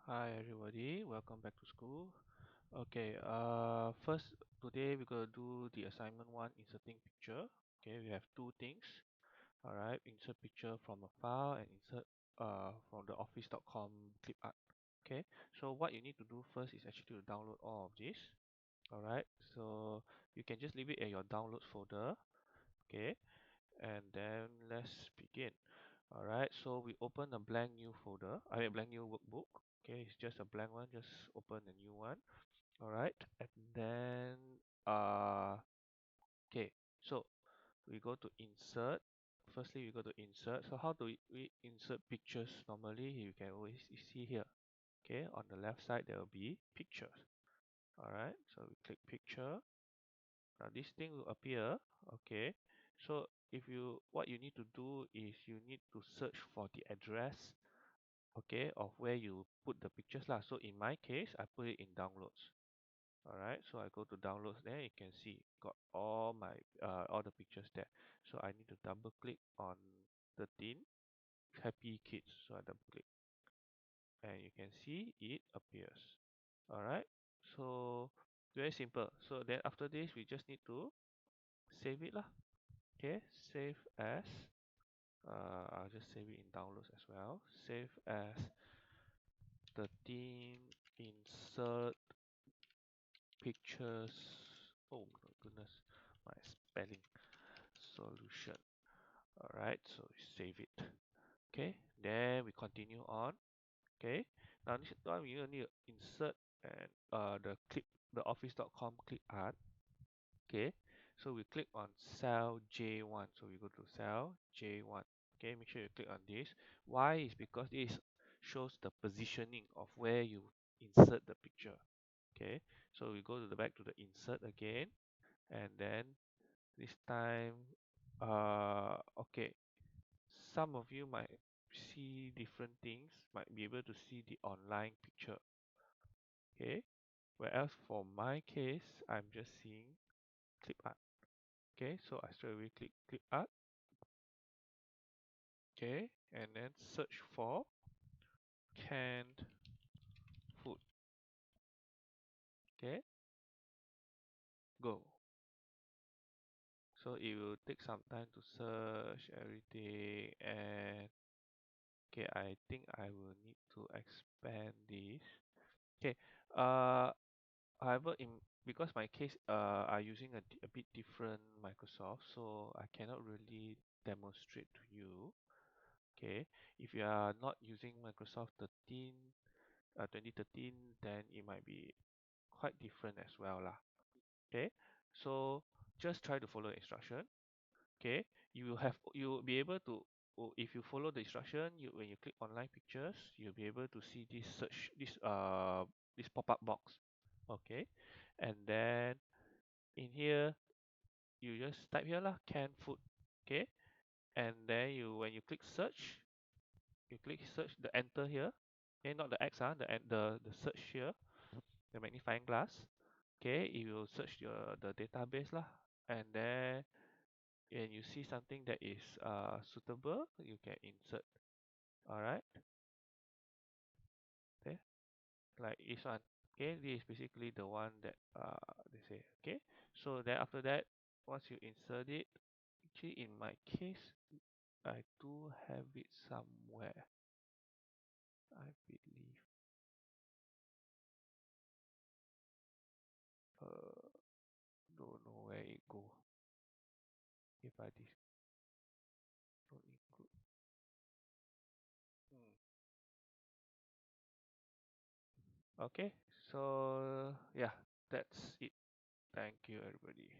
Hi everybody, welcome back to school. Okay, first today we're gonna do the assignment one, inserting picture. Okay, we have two things. Alright, insert picture from a file and insert from the office.com clip art. Okay, so what you need to do first is actually to download all of this. Alright, so you can just leave it in your downloads folder. Okay, and then let's begin. Alright, so we open a blank new folder, blank new workbook. Okay, it's just a blank one, just open a new one. Alright, and then okay, so we go to insert. Firstly, we go to insert. So how do we insert pictures? Normally, you can always see here. Okay, on the left side there will be pictures. Alright, so we click picture. Now this thing will appear. Okay, so if you what you need to do is you need to search for the address, okay, of where you put the pictures lah. So in my case I put it in downloads. Alright, so I go to downloads, there you can see got all my all the pictures there. So I need to double click on 13 happy kids, so I double click and you can see it appears. Alright, so very simple. So then after this we just need to save it lah. Okay, save as I'll just save it in downloads as well. Save as 13 insert pictures. Oh my goodness, my spelling solution. Alright, so we save it. Okay, then we continue on. Okay, now this one we need to insert and the office.com clip art. Okay, so we click on cell J1. So we go to cell J1. Okay, make sure you click on this. Why is because this shows the positioning of where you insert the picture. Okay, so we go to the back to the insert again, and then this time, okay, some of you might see different things, might be able to see the online picture. Okay, whereas for my case, I'm just seeing clip art. Okay, so I straight away click clip art. Okay, and then search for canned food. Okay, go. So it will take some time to search everything, and okay, I think I will need to expand this. Okay, however, in because my case, are using a bit different Microsoft, so I cannot really demonstrate to you. Okay, if you are not using Microsoft 2013, then it might be quite different as well lah. Okay, so just try to follow the instruction. Okay, you will be able to, if you follow the instruction, when you click online pictures, you'll be able to see this search this pop-up box. Okay, and then in here you just type here lah, canned food. Okay, and then when you click search, you click search, the enter here. Okay, not the X, the search here, the magnifying glass. Okay, it will search the database lah, and then and you see something that is suitable, you can insert. All right, okay, like this one. Okay, this is basically the one that they say. Okay, so then after that, once you insert it, actually in my case, I do have it somewhere, I believe. Uh, don't know where it go. If I don't include. Hmm. Okay, so yeah, that's it. Thank you, everybody.